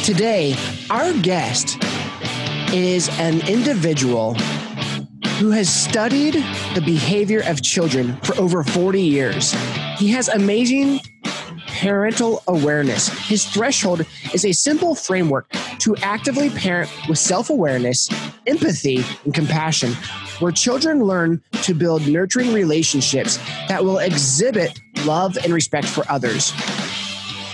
Today, our guest is an individual who has studied the behavior of children for over 40 years. He has amazing parental awareness. His threshold is a simple framework to actively parent with self-awareness, empathy, and compassion, where children learn to build nurturing relationships that will exhibit love and respect for others.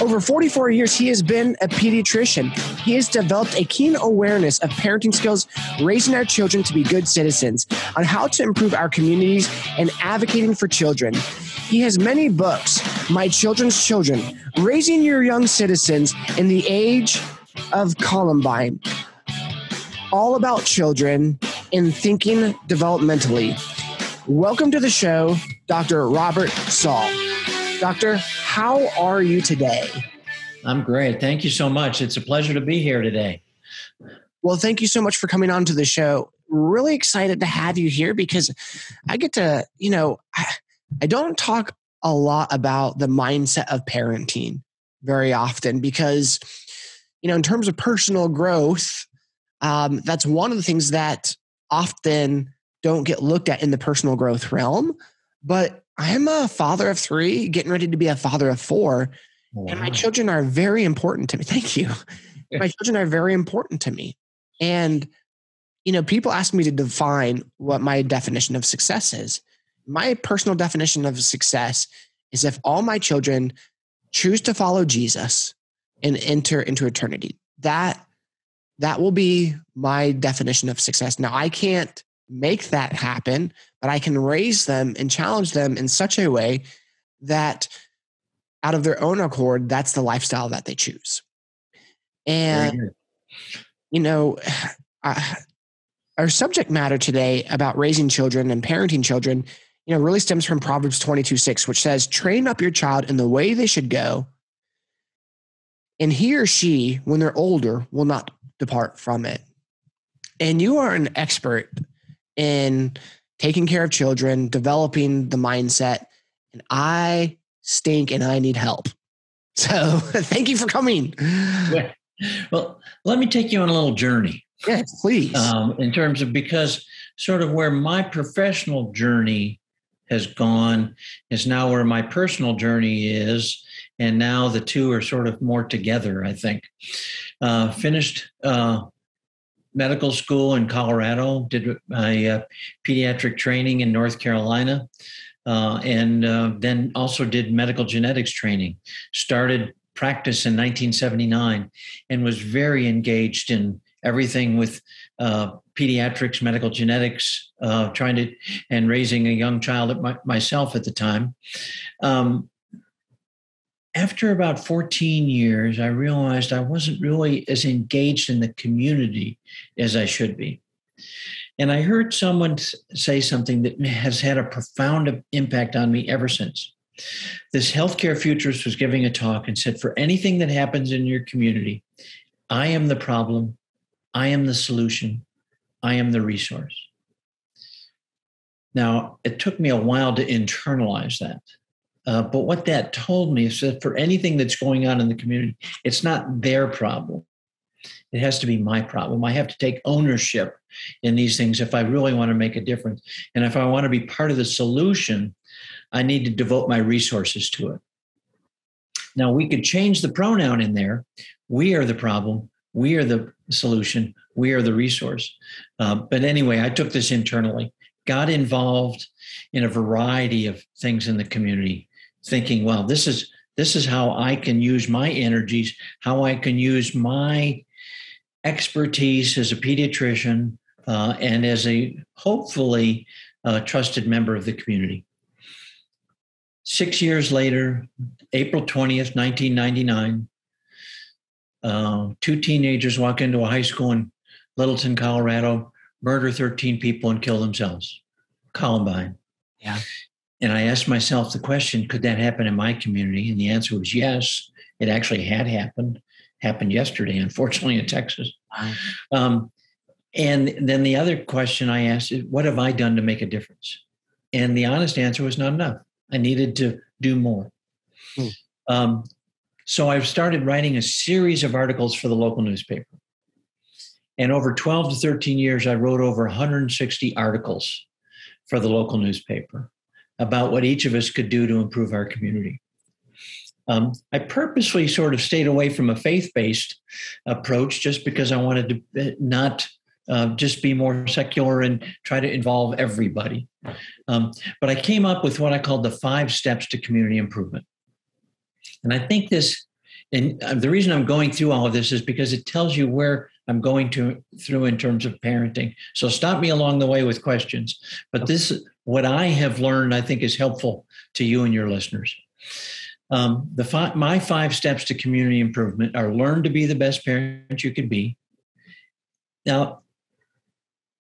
Over 44 years, he has been a pediatrician. He has developed a keen awareness of parenting skills, raising our children to be good citizens, on how to improve our communities, and advocating for children. He has many books: My Children's Children, Raising Your Young Citizens in the Age of Columbine, all about children and thinking developmentally. Welcome to the show, Dr. Robert Saul. Doctor, how are you today? I'm great. Thank you so much. It's a pleasure to be here today. Well, thank you so much for coming on to the show. Really excited to have you here because I get to, I don't talk a lot about the mindset of parenting very often because, in terms of personal growth, that's one of the things that often don't get looked at in the personal growth realm. But I'm a father of 3, getting ready to be a father of 4, and my children are very important to me. Thank you. My children are very important to me. And, people ask me to define what my definition of success is. My personal definition of success is if all my children choose to follow Jesus and enter into eternity. That will be my definition of success. Now, I can't make that happen, but I can raise them and challenge them in such a way that out of their own accord, that's the lifestyle that they choose. And, our subject matter today about raising children and parenting children, really stems from Proverbs 22:6, which says, train up your child in the way they should go, and he or she, when they're older, will not depart from it. And you are an expert in taking care of children, developing the mindset, and I stink and I need help. So thank you for coming. Well, let me take you on a little journey. Yes, please. In terms of, because sort of where my professional journey has gone is now where my personal journey is. And now the two are sort of more together, I think. Finished medical school in Colorado, did my pediatric training in North Carolina, and then also did medical genetics training. Started practice in 1979 and was very engaged in everything with pediatrics, medical genetics, and raising a young child myself at the time. After about 14 years, I realized I wasn't really as engaged in the community as I should be. And I heard someone say something that has had a profound impact on me ever since. This healthcare futurist was giving a talk and said, for anything that happens in your community, I am the problem, I am the solution, I am the resource. Now, it took me a while to internalize that. But what that told me is that for anything that's going on in the community, it's not their problem. It has to be my problem. I have to take ownership in these things if I really want to make a difference. And if I want to be part of the solution, I need to devote my resources to it. Now, we could change the pronoun in there. We are the problem. We are the solution. We are the resource. But anyway, I took this internally, got involved in a variety of things in the community, thinking, well, this is how I can use my energies, how I can use my expertise as a pediatrician and as a hopefully trusted member of the community. 6 years later, April 20th, 1999, 2 teenagers walk into a high school in Littleton, Colorado, murder 13 people and kill themselves. Columbine. Yeah. And I asked myself the question, could that happen in my community? And the answer was yes. It actually had happened yesterday, unfortunately, in Texas. Wow. And then the other question I asked is, what have I done to make a difference? And the honest answer was not enough. I needed to do more. So I've started writing a series of articles for the local newspaper. And over 12 to 13 years, I wrote over 160 articles for the local newspaper about what each of us could do to improve our community. I purposely sort of stayed away from a faith-based approach just because I wanted to not just be more secular and try to involve everybody. But I came up with what I called the 5 steps to community improvement. And I think this, and the reason I'm going through all of this is because it tells you where I'm going through in terms of parenting. So stop me along the way with questions. But this, what I have learned, I think is helpful to you and your listeners. My 5 steps to community improvement are: learn to be the best parent you could be. Now,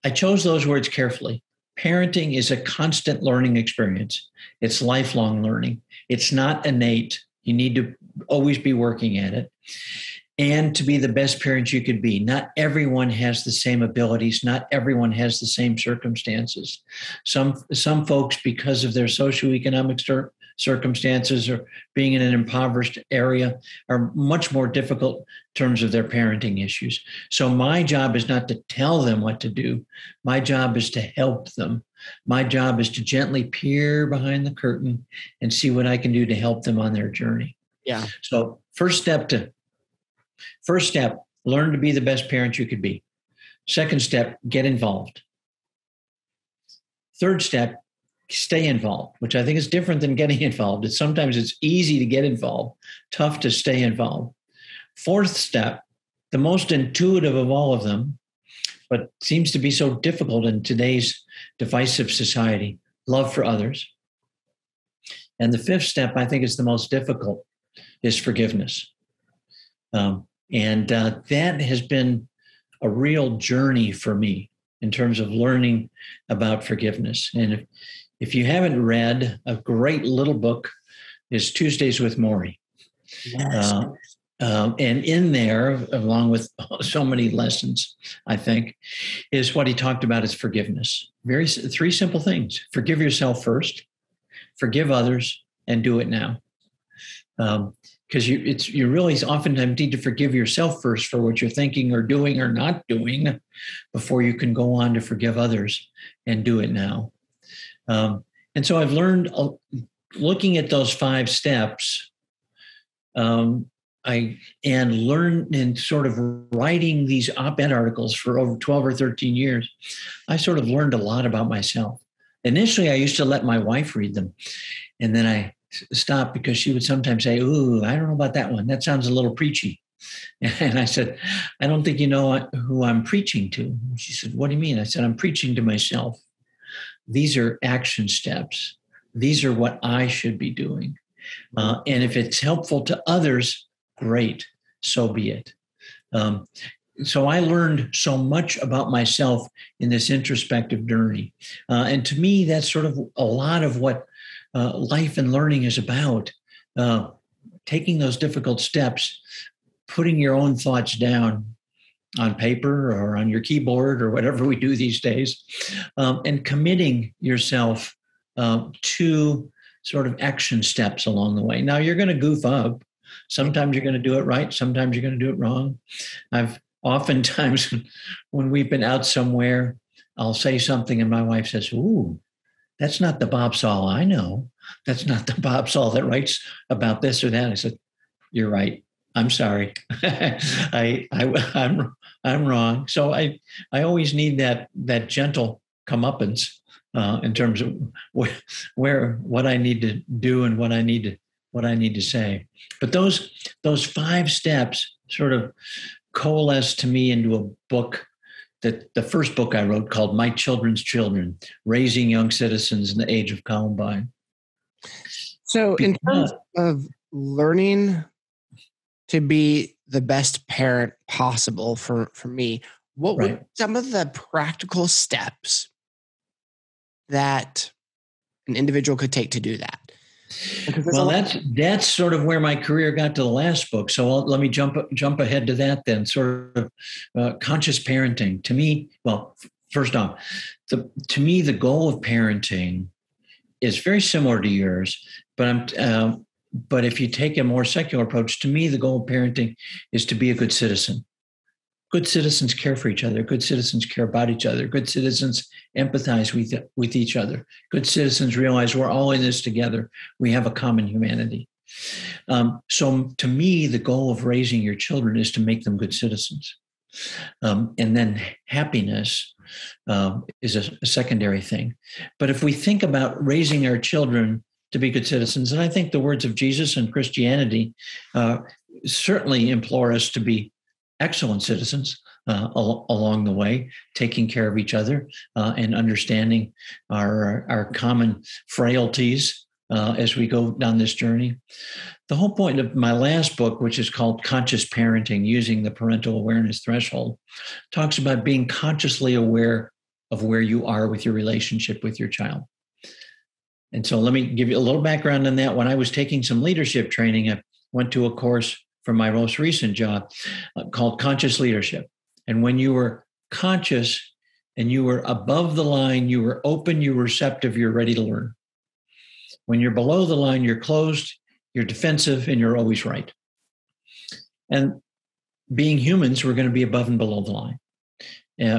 I chose those words carefully. Parenting is a constant learning experience. It's lifelong learning. It's not innate. You need to always be working at it. And to be the best parent you could be. Not everyone has the same abilities. Not everyone has the same circumstances. Some folks, because of their socioeconomic circumstances or being in an impoverished area, are much more difficult in terms of their parenting issues. So my job is not to tell them what to do. My job is to help them. My job is to gently peer behind the curtain and see what I can do to help them on their journey. Yeah. So first step, learn to be the best parent you could be. Second step, get involved. Third step, stay involved, which I think is different than getting involved. Sometimes it's easy to get involved, tough to stay involved. Fourth step, the most intuitive of all of them, but seems to be so difficult in today's divisive society, love for others. And the fifth step, I think, is the most difficult, is forgiveness. That has been a real journey for me in terms of learning about forgiveness. And if you haven't read, a great little book is Tuesdays with Morrie. Yes. And in there, along with so many lessons, I think, is what he talked about is forgiveness. 3 simple things. Forgive yourself first, forgive others, and do it now. Because you really oftentimes need to forgive yourself first for what you're thinking or doing or not doing before you can go on to forgive others and do it now. And so I've learned, looking at those 5 steps, I learned in sort of writing these op-ed articles for over 12 or 13 years, I sort of learned a lot about myself. Initially, I used to let my wife read them, and then I stopped because she would sometimes say, "Ooh, I don't know about that one. That sounds a little preachy." And I said, "I don't think you know who I'm preaching to." And she said, "What do you mean?" I said, "I'm preaching to myself. These are action steps. These are what I should be doing. And if it's helpful to others, great, so be it." So I learned so much about myself in this introspective journey. And to me, that's sort of a lot of what life and learning is about. Taking those difficult steps, putting your own thoughts down on paper or on your keyboard or whatever we do these days, and committing yourself to sort of action steps along the way. Now, you're going to goof up. Sometimes you're going to do it right. Sometimes you're going to do it wrong. I've oftentimes, when we've been out somewhere, I'll say something and my wife says, "Ooh, that's not the Bob Saul I know. That's not the Bob Saul that writes about this or that." I said, "You're right. I'm sorry. I'm wrong." So I always need that gentle comeuppance in terms of what I need to do and what I need to say. But those 5 steps sort of coalesced to me into a book, that the first book I wrote, called My Children's Children: Raising Young Citizens in the Age of Columbine. So in terms of learning to be the best parent possible for me, what would some of the practical steps that an individual could take to do that? Well, that's sort of where my career got to the last book. So let me jump ahead to that then. Sort of conscious parenting. To me, well, first off, to me, the goal of parenting is very similar to yours, but But if you take a more secular approach, to me, the goal of parenting is to be a good citizen. Good citizens care for each other. Good citizens care about each other. Good citizens empathize with each other. Good citizens realize we're all in this together. We have a common humanity. So to me, the goal of raising your children is to make them good citizens. And then happiness is a secondary thing. But if we think about raising our children to be good citizens, and I think the words of Jesus and Christianity certainly implore us to be excellent citizens along the way, taking care of each other and understanding our common frailties as we go down this journey. The whole point of my last book, which is called Conscious Parenting, Using the Parental Awareness Threshold, talks about being consciously aware of where you are with your relationship with your child. And so let me give you a little background on that. When I was taking some leadership training, I went to a course for my most recent job called Conscious Leadership. And when you were conscious and you were above the line, you were open, you were receptive, you're ready to learn. When you're below the line, you're closed, you're defensive, and you're always right. And being humans, we're going to be above and below the line.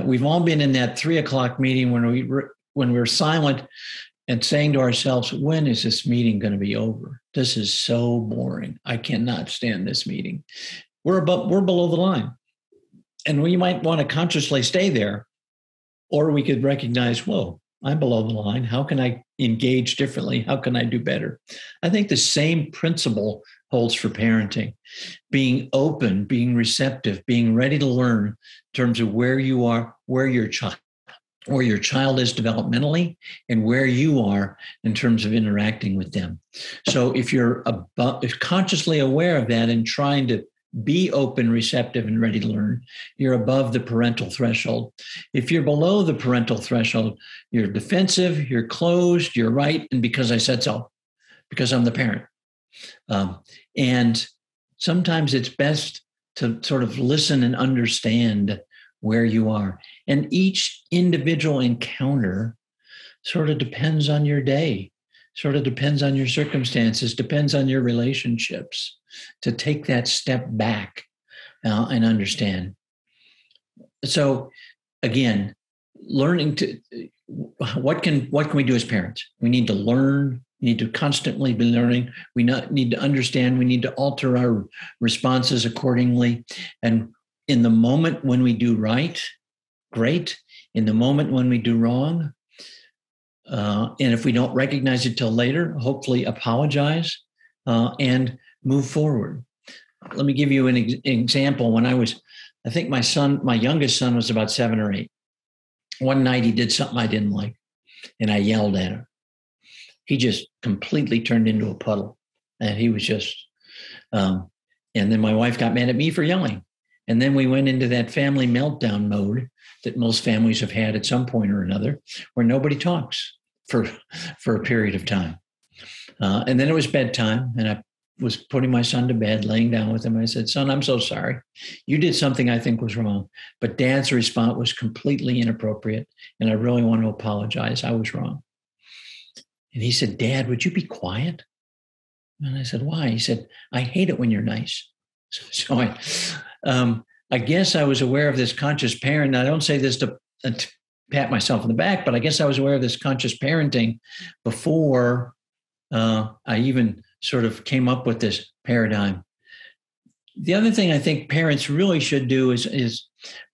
We've all been in that 3:00 meeting when we're silent and saying to ourselves, when is this meeting going to be over? This is so boring. I cannot stand this meeting. We're below the line. And we might want to consciously stay there, or we could recognize, whoa, I'm below the line. How can I engage differently? How can I do better? I think the same principle holds for parenting. Being open, being receptive, being ready to learn in terms of where you are, where your child is developmentally, and where you are in terms of interacting with them. So if you're consciously aware of that and trying to be open, receptive, and ready to learn, you're above the parental threshold. If you're below the parental threshold, you're defensive, you're closed, you're right, and because I said so, because I'm the parent. And sometimes it's best to sort of listen and understand where you are. And each individual encounter sort of depends on your day, sort of depends on your circumstances, depends on your relationships, to take that step back and understand. So again, learning what can we do as parents? We need to learn. We need to constantly be learning. We need to understand. We need to alter our responses accordingly. And in the moment when we do right, great. In the moment when we do wrong, and if we don't recognize it till later, hopefully apologize and move forward. Let me give you an example. When I think my youngest son was about 7 or 8. One night he did something I didn't like, and I yelled at him. He just completely turned into a puddle, and he was just, and then my wife got mad at me for yelling. And then we went into that family meltdown mode that most families have had at some point or another, where nobody talks for a period of time. And then it was bedtime, and I was putting my son to bed, laying down with him. I said, son, I'm so sorry. You did something I think was wrong, but Dad's response was completely inappropriate, and I really want to apologize. I was wrong. And he said, Dad, would you be quiet? And I said, why? He said, I hate it when you're nice. So I guess I was aware of this conscious parent. I don't say this to pat myself on the back, but I guess I was aware of this conscious parenting before I even sort of came up with this paradigm. The other thing I think parents really should do is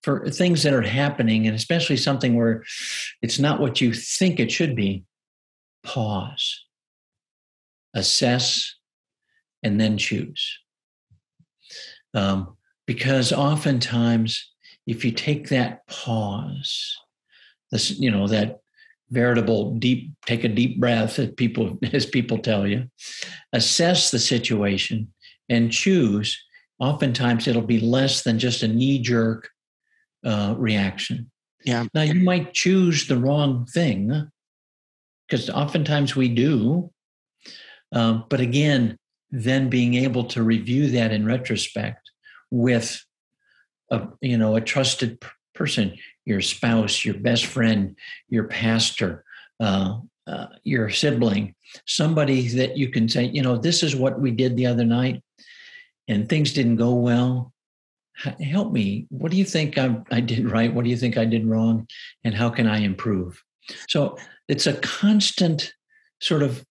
for things that are happening, and especially something where it's not what you think it should be, pause, assess, and then choose. Because oftentimes, if you take that pause, that veritable take a deep breath, as people tell you, assess the situation and choose, oftentimes it'll be less than just a knee-jerk reaction. Yeah. Now, you might choose the wrong thing, because oftentimes we do. But again, then being able to review that in retrospect with a trusted person, your spouse, your best friend, your pastor, your sibling, somebody that you can say, this is what we did the other night and things didn't go well. Help me. What do you think I did right? What do you think I did wrong? And how can I improve? So it's a constant sort of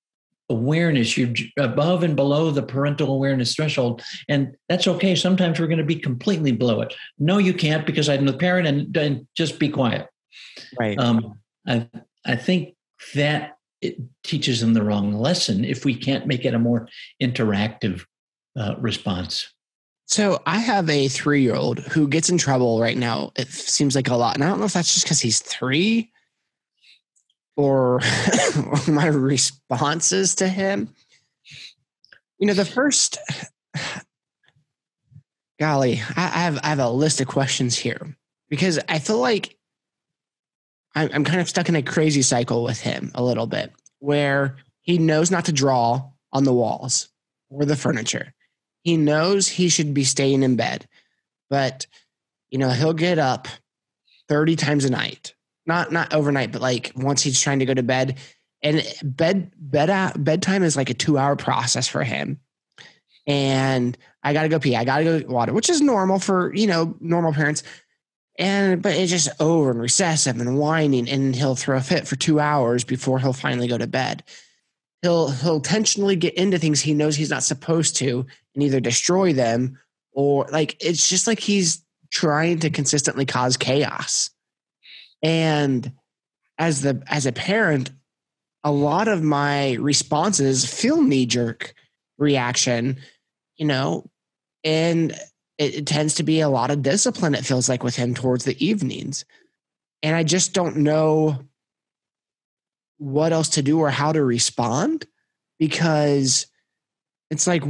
awareness. You're above and below the parental awareness threshold. And that's okay. Sometimes we're going to be completely below it. No, you can't, because I'm the parent, and just be quiet. Right. I think that it teaches them the wrong lesson if we can't make it a more interactive response. So I have a 3-year-old who gets in trouble right now. It seems like a lot. And I don't know if that's just because he's 3 or my responses to him. The first, golly, I have a list of questions here because I feel like I'm kind of stuck in a crazy cycle with him a little bit, where he knows not to draw on the walls or the furniture. He knows he should be staying in bed, but he'll get up 30 times a night, not overnight, but like once he's trying to go to bed. And bedtime is like a 2-hour process for him. And I got to go pee. I got to go get water, which is normal for, normal parents. But it's just over and recessive and whining, and he'll throw a fit for 2 hours before he'll finally go to bed. He'll intentionally get into things he knows he's not supposed to and either destroy them, or it's just like he's trying to consistently cause chaos. And as a parent, a lot of my responses feel knee-jerk reaction, and it tends to be a lot of discipline, it feels like, with him towards the evenings. And I just don't know what else to do or how to respond, because it's like,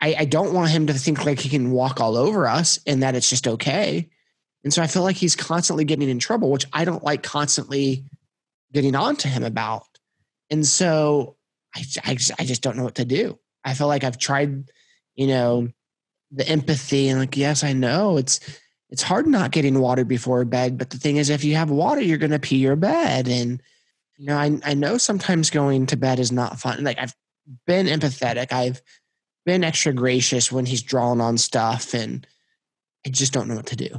I don't want him to think like he can walk all over us and that it's just okay. And so I feel like he's constantly getting in trouble, which I don't like constantly getting on to him about. And so I just don't know what to do. I feel like I've tried, the empathy and yes, I know it's hard not getting water before bed. But the thing is, if you have water, you're going to pee your bed. And, I know sometimes going to bed is not fun. Like, I've been empathetic. I've been extra gracious when he's drawn on stuff, and I just don't know what to do.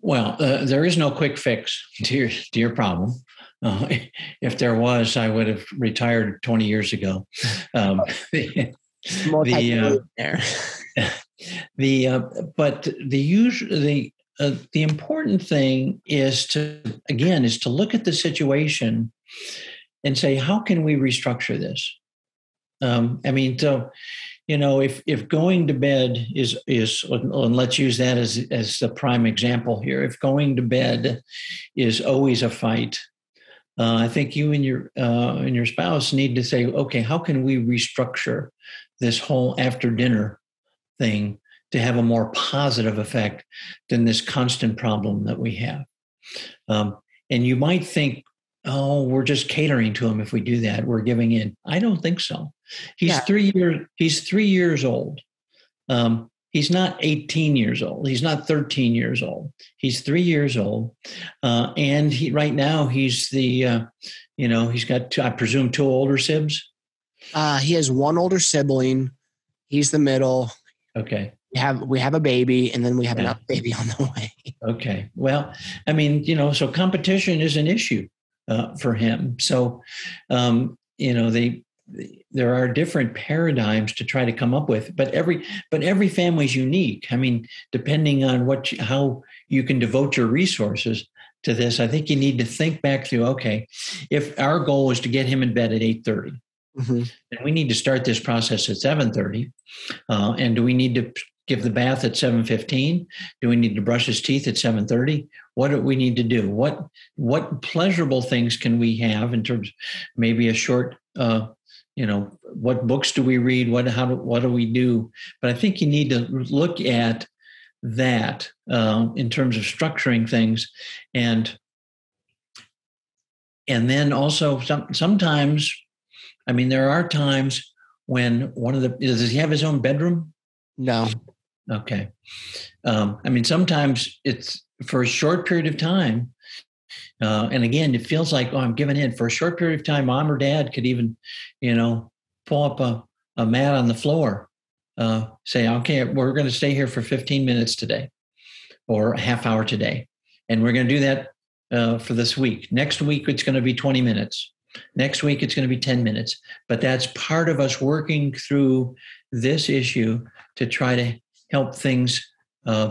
Well, there is no quick fix to your problem. If there was, I would have retired 20 years ago. The important thing is to look at the situation and say, how can we restructure this? If going to bed is, and let's use that as the prime example here. If going to bed is always a fight, I think you and your spouse need to say, okay, how can we restructure this whole after dinner thing to have a more positive effect than this constant problem that we have? And you might think, oh, we're just catering to him if we do that. We're giving in. I don't think so. He's 3 years. He's 3 years old. He's not 18 years old. He's not 13 years old. He's 3 years old, and right now he's the he's got I presume 2 older siblings. He has 1 older sibling. He's the middle. Okay. We have a baby, and then we have another baby on the way. Okay. Well, so competition is an issue for him. So, there are different paradigms to try to come up with, but every family is unique. Depending on how you can devote your resources to this, I think you need to think back through, okay, if our goal is to get him in bed at 8:30, then we need to start this process at 7:30. And do we need to give the bath at 7:15? Do we need to brush his teeth at 7:30? What do we need to do? What pleasurable things can we have in terms of maybe a short, what books do we read? What do we do? But I think you need to look at that in terms of structuring things, and then also sometimes, there are times when does he have his own bedroom? No. Okay. Sometimes it's for a short period of time, And again, it feels like, oh, I'm giving in. For a short period of time, mom or dad could even, pull up a mat on the floor, say, okay, we're going to stay here for 15 minutes today or a half hour today. And we're going to do that for this week. Next week, it's going to be 20 minutes. Next week, it's going to be 10 minutes. But that's part of us working through this issue to try to help things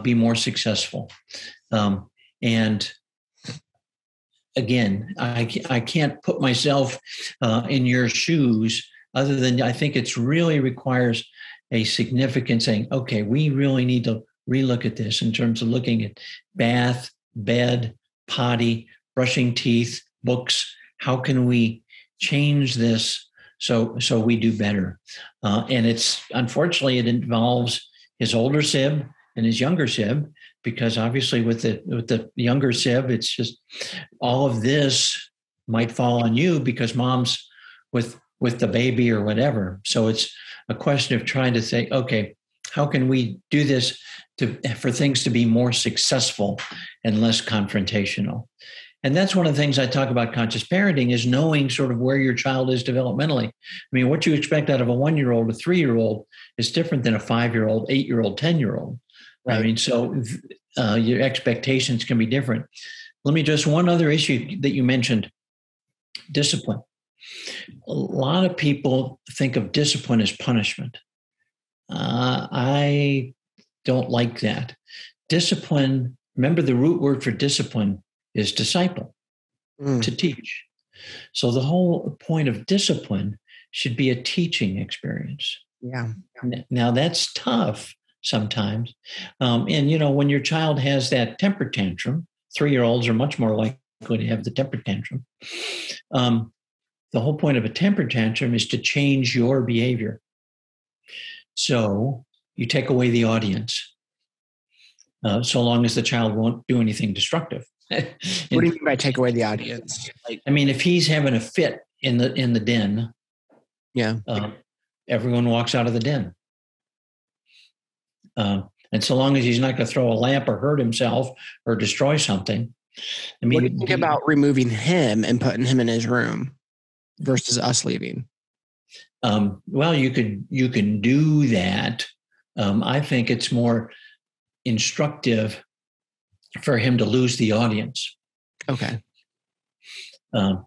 be more successful. And again, I can't put myself in your shoes other than I think it's really requires a significant saying, okay, we really need to relook at this in terms of looking at bath, bed, potty, brushing teeth, books. How can we change this so we do better? And it's unfortunately it involves his older sib and his younger sib, because obviously with the younger sib, it's just all of this might fall on you because mom's with the baby or whatever. So it's a question of trying to say, okay, how can we do this for things to be more successful and less confrontational? And that's one of the things I talk about conscious parenting is knowing sort of where your child is developmentally. I mean, what you expect out of a 1-year-old, a 3-year-old is different than a 5-year-old, 8-year-old, 10-year-old. Right. I mean, so your expectations can be different. Let me just one other issue that you mentioned, discipline. A lot of people think of discipline as punishment. I don't like that. Discipline, remember the root word for discipline is disciple, to teach. So the whole point of discipline should be a teaching experience. Yeah. Now that's tough sometimes. And, when your child has that temper tantrum, 3-year-olds are much more likely to have the temper tantrum. The whole point of a temper tantrum is to change your behavior. So you take away the audience, so long as the child won't do anything destructive. What do you mean by take away the audience? I mean, if he's having a fit in the den, yeah, everyone walks out of the den. And so long as he's not going to throw a lamp or hurt himself or destroy something. I mean, what do you think about removing him and putting him in his room versus us leaving? Well, you can do that. I think it's more instructive for him to lose the audience. Okay.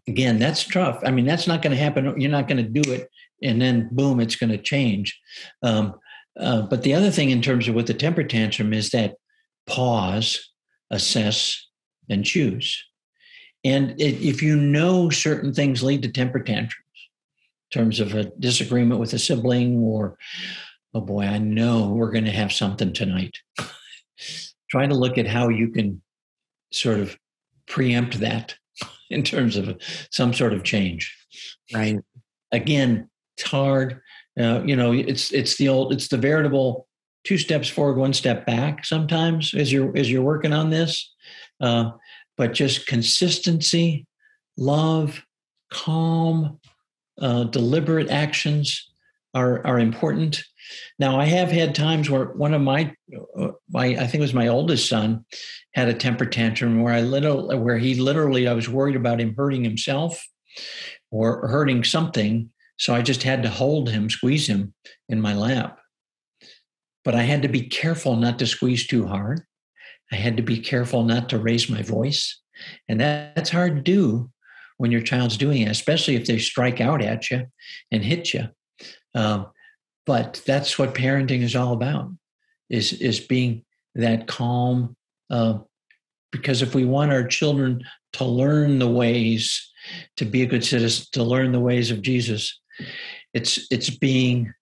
Again, that's tough. I mean, that's not going to happen. You're not going to do it, and then boom, it's going to change. But the other thing in terms of with the temper tantrum is that pause, assess, and choose. And if you know certain things lead to temper tantrums, in terms of a disagreement with a sibling or, oh boy, I know we're going to have something tonight. Try to look at how you can sort of preempt that in terms of some sort of change. Right. Again, it's hard. It's the veritable 2 steps forward, 1 step back sometimes as you're working on this. But just consistency, love, calm, deliberate actions are important. Now, I have had times where one of my I think it was my oldest son, had a temper tantrum where I was worried about him hurting himself or hurting something. So I just had to hold him, squeeze him in my lap. But I had to be careful not to squeeze too hard. I had to be careful not to raise my voice. And that's hard to do when your child's doing it, especially if they strike out at you and hit you. But that's what parenting is all about, is being that calm. Because if we want our children to learn the ways to be a good citizen, to learn the ways of Jesus, it's being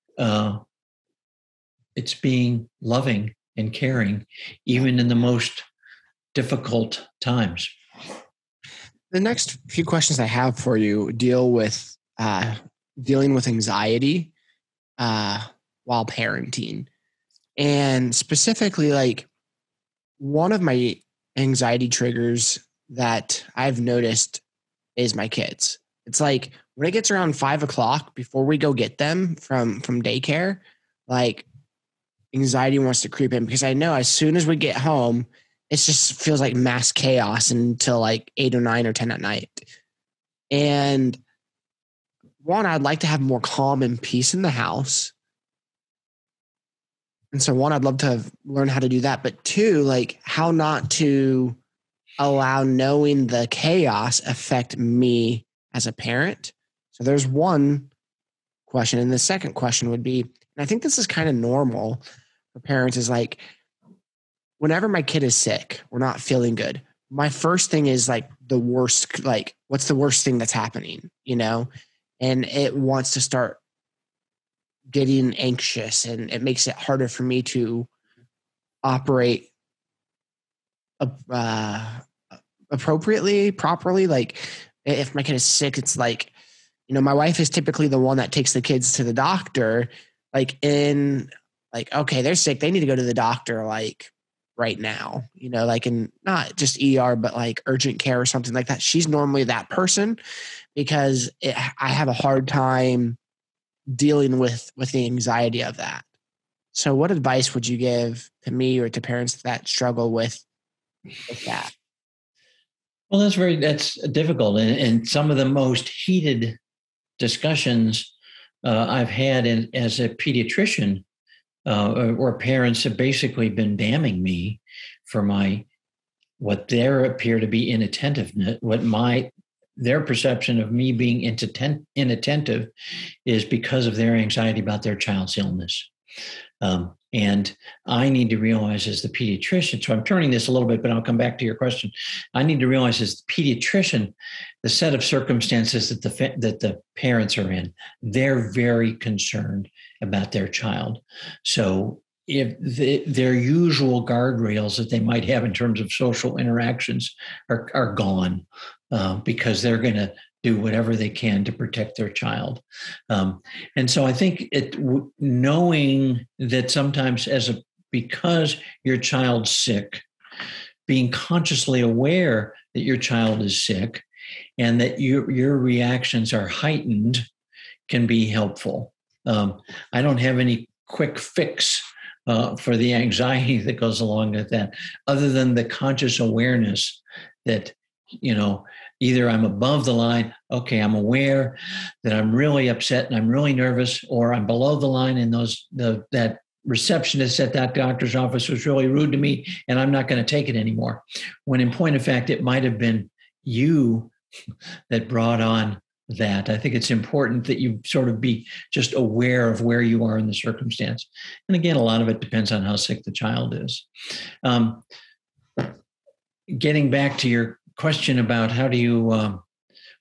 loving and caring, even in the most difficult times. The next few questions I have for you deal with dealing with anxiety while parenting. And specifically, like, one of my anxiety triggers that I've noticed is my kids. It's like when it gets around 5:00 before we go get them from daycare, like, anxiety wants to creep in, because I know as soon as we get home, it just feels like mass chaos until like 8 or 9 or 10 at night. And one, I'd like to have more calm and peace in the house. And so one, I'd love to learn how to do that. But two, like how not to allow knowing the chaos affect me as a parent. So there's one question. And the second question would be, and I think this is kind of normal for parents, is like, whenever my kid is sick or not feeling good, my first thing is like the worst, like what's the worst thing that's happening, you know? And it wants to start getting anxious, and it makes it harder for me to operate appropriately, properly. Like if my kid is sick, it's like, you know, my wife is typically the one that takes the kids to the doctor, like okay, they're sick, they need to go to the doctor like right now, you know, like in not just ER, but like urgent care or something like that. She's normally that person because I have a hard time dealing with the anxiety of that. So what advice would you give to me or to parents that struggle with that? Well, that's difficult. And some of the most heated discussions I've had as a pediatrician, where parents have basically been damning me for what there appear to be inattentiveness, their perception of me being inattentive is because of their anxiety about their child's illness. And I need to realize as the pediatrician, so I'm turning this a little bit, but I'll come back to your question. I need to realize as the pediatrician, the set of circumstances that the parents are in, they're very concerned about their child. So if their usual guardrails that they might have in terms of social interactions are gone, because they're going to do whatever they can to protect their child. And so I think knowing that sometimes because your child's sick, being consciously aware that your child is sick and that your reactions are heightened can be helpful. I don't have any quick fix for the anxiety that goes along with that, other than the conscious awareness that, you know, either I'm above the line, okay, I'm aware that I'm really upset and I'm really nervous, or I'm below the line and that receptionist at that doctor's office was really rude to me and I'm not going to take it anymore. When in point of fact, it might have been you that brought on that. I think it's important that you sort of be just aware of where you are in the circumstance. And again, a lot of it depends on how sick the child is. Getting back to your question about how do you,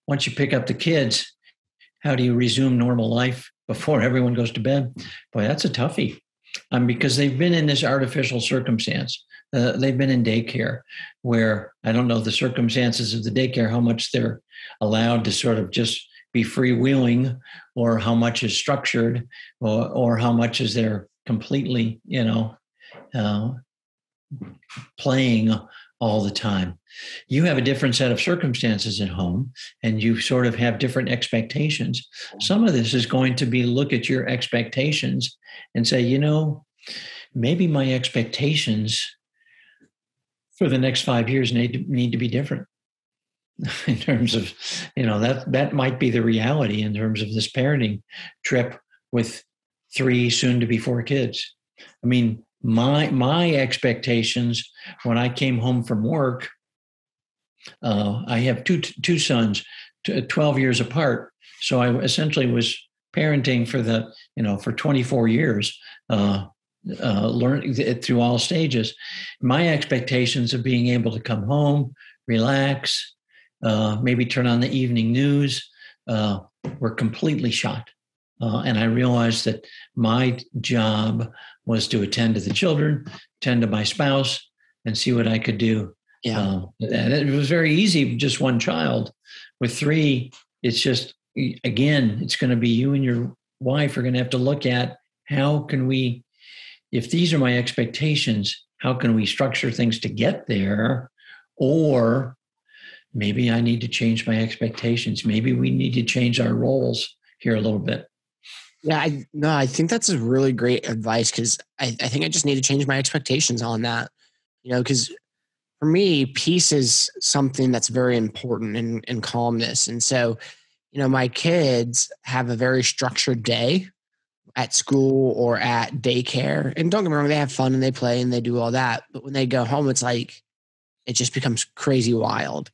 once you pick up the kids, how do you resume normal life before everyone goes to bed? Boy, that's a toughie. Because they've been in this artificial circumstance. They've been in daycare where I don't know the circumstances of the daycare, how much they're allowed to sort of just be freewheeling, or how much is structured, or how much is they're completely, playing all the time. You have a different set of circumstances at home, and you sort of have different expectations. Some of this is going to be look at your expectations and say, maybe my expectations for the next 5 years need to be different in terms of, that might be the reality in terms of this parenting trip with 3, soon to be 4 kids. I mean, my expectations when I came home from work, I have two sons, 12 years apart. So I essentially was parenting for 24 years, learning through all stages. My expectations of being able to come home, relax, maybe turn on the evening news, were completely shot. And I realized that my job was to attend to the children, attend to my spouse, and see what I could do. Yeah. And it was very easy, just one child. With 3, it's just, again, it's going to be you and your wife are going to have to look at how can we, if these are my expectations, how can we structure things to get there? Or maybe I need to change my expectations. Maybe we need to change our roles here a little bit. Yeah, I think that's a really great advice, because I think I just need to change my expectations on that, because for me, peace is something that's very important in calmness. And so, my kids have a very structured day at school or at daycare. And don't get me wrong, they have fun and they play and they do all that. But when they go home, it's like, it just becomes crazy wild.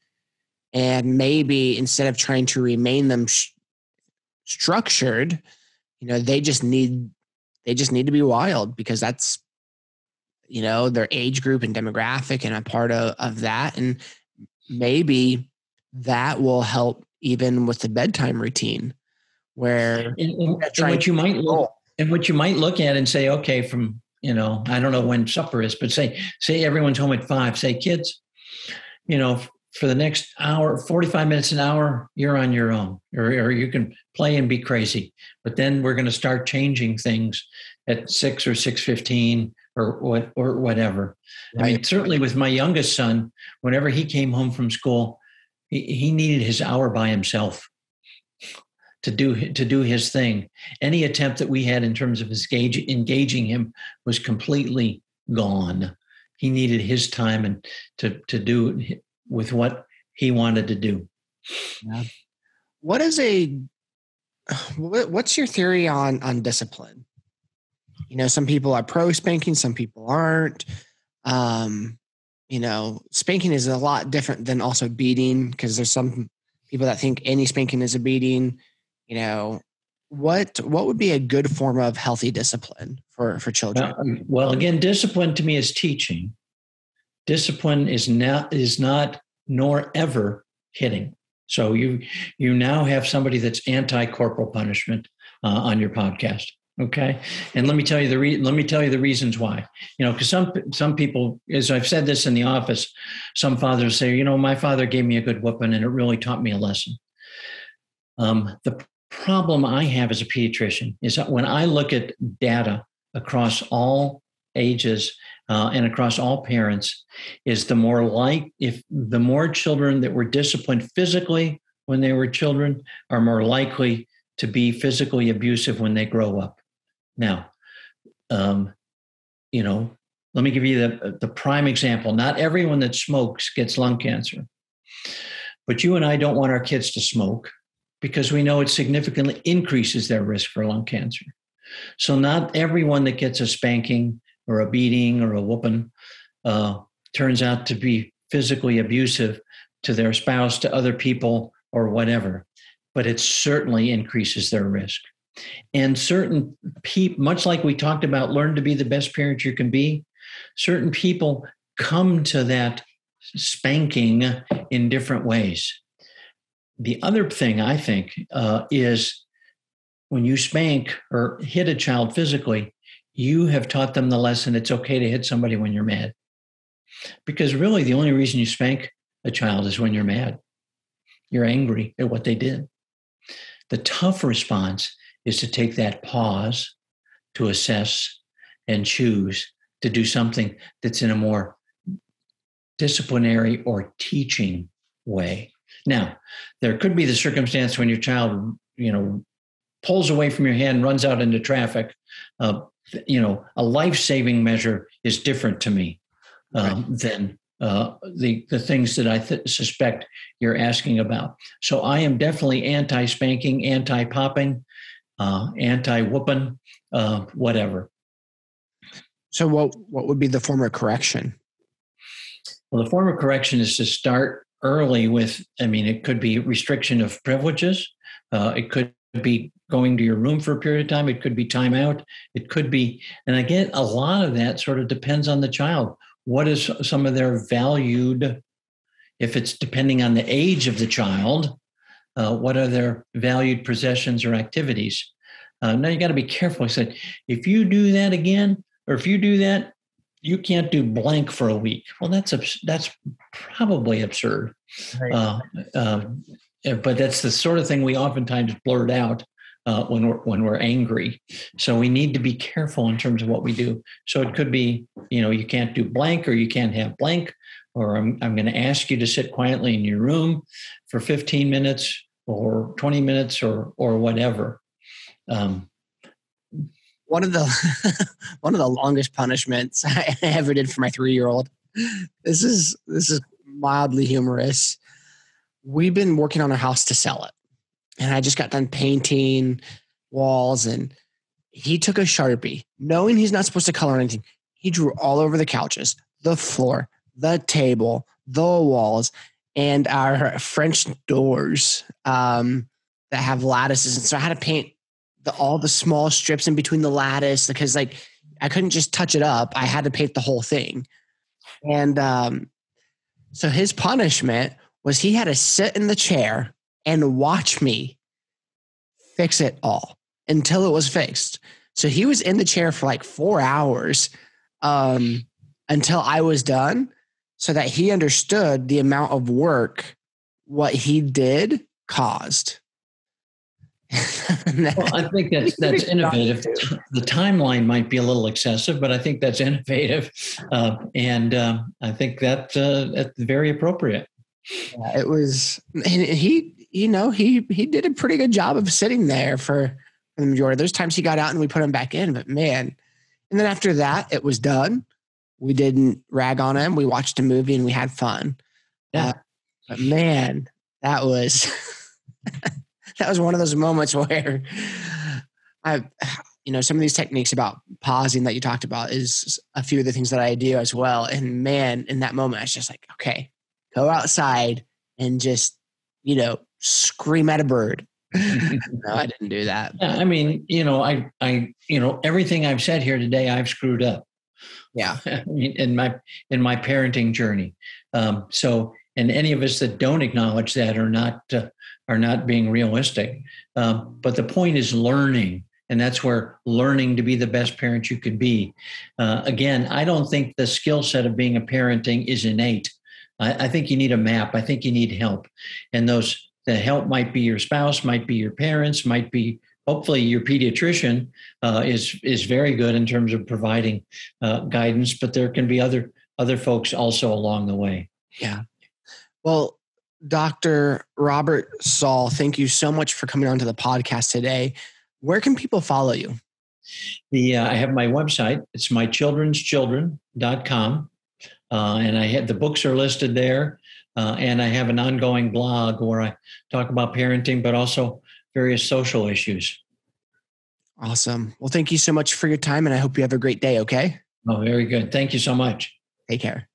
And maybe instead of trying to remain them structured, they just need to be wild, because that's, their age group and demographic and a part of that. And maybe that will help even with the bedtime routine, where and what you might look at and say, okay, from, I don't know when supper is, but say everyone's home at 5, say, kids, for the next hour, 45 minutes, an hour, you're on your own, or you can play and be crazy. But then we're going to start changing things at 6 or 6:15 or whatever. Right. I mean, certainly with my youngest son, whenever he came home from school, he needed his hour by himself to do his thing. Any attempt that we had in terms of engaging him was completely gone. He needed his time and to do with what he wanted to do. Yeah. What's your theory on discipline? Some people are pro spanking, some people aren't. Spanking is a lot different than also beating, because there's some people that think any spanking is a beating. What would be a good form of healthy discipline for children? Well, again, discipline to me is teaching. Discipline is not nor ever hitting. So you now have somebody that's anti-corporal punishment on your podcast. Okay. And let me tell you the reasons why, because some people, as I've said this in the office, some fathers say, my father gave me a good whooping and it really taught me a lesson. The problem I have as a pediatrician is that when I look at data across all ages and across all parents, is the more children that were disciplined physically when they were children are more likely to be physically abusive when they grow up. Now, let me give you the prime example. Not everyone that smokes gets lung cancer, but you and I don't want our kids to smoke because we know it significantly increases their risk for lung cancer. So not everyone that gets a spanking or a beating or a whooping turns out to be physically abusive to their spouse, to other people, or whatever, but it certainly increases their risk. And certain people, much like we talked about, learn to be the best parent you can be, certain people come to that spanking in different ways. The other thing I think is when you spank or hit a child physically, you have taught them the lesson it's okay to hit somebody when you're mad. Because really the only reason you spank a child is when you're mad. You're angry at what they did. The tough response is to take that pause, to assess and choose to do something that's in a more disciplinary or teaching way. Now, there could be the circumstance when your child, pulls away from your hand, runs out into traffic. A life-saving measure is different to me than the things that I suspect you're asking about. So I am definitely anti-spanking, anti-popping, anti-whooping, whatever. So what would be the form of correction? Well, the form of correction is to start early with, it could be restriction of privileges. It could be going to your room for a period of time. It could be time out. It could be, and again, a lot of that sort of depends on the child. What is some of their valued, if it's depending on the age of the child, what are their valued possessions or activities? Now you got to be careful. I said, if you do that again, or if you do that, you can't do blank for a week. Well, that's probably absurd. Right. But that's the sort of thing we oftentimes blurt out when we're angry. So we need to be careful in terms of what we do. So it could be, you can't do blank, or you can't have blank, or I'm going to ask you to sit quietly in your room for 15 minutes or 20 minutes or whatever. One of the longest punishments I ever did for my 3-year-old This is mildly humorous. We've been working on a house to sell it, and I just got done painting walls, and he took a Sharpie, knowing he's not supposed to color anything. He drew all over the couches, the floor, the table, the walls, and our French doors that have lattices. And so I had to paint all the small strips in between the lattice because like I couldn't just touch it up. I had to paint the whole thing. And so his punishment was he had to sit in the chair and watch me fix it all until it was fixed. So he was in the chair for like 4 hours until I was done, so that he understood the amount of work what he did caused. Well, I think that's innovative. The timeline might be a little excessive, but I think that's innovative, and I think that's very appropriate. Yeah, it was, and he did a pretty good job of sitting there for the majority. There's times he got out and we put him back in, but man, and then after that, it was done. We didn't rag on him. We watched a movie and we had fun. Yeah. But man, that was that was one of those moments where some of these techniques about pausing that you talked about is a few of the things that I do as well. And man, in that moment, I was just like, okay, go outside and just, scream at a bird. No, I didn't do that. Yeah, I mean, I everything I've said here today, I've screwed up. Yeah. I mean, in my parenting journey. And any of us that don't acknowledge that are not being realistic. But the point is learning. And that's where learning to be the best parent you could be. Again, I don't think the skill set of being a parenting is innate. I think you need a map. I think you need help. And the help might be your spouse, might be your parents, might be hopefully your pediatrician is very good in terms of providing guidance, but there can be other folks also along the way. Yeah. Well, Dr. Robert Saul, thank you so much for coming onto the podcast today. Where can people follow you? I have my website. It's mychildren'schildren.com. And the books are listed there. And I have an ongoing blog where I talk about parenting, but also various social issues. Awesome. Well, thank you so much for your time, and I hope you have a great day, okay? Oh, very good. Thank you so much. Take care.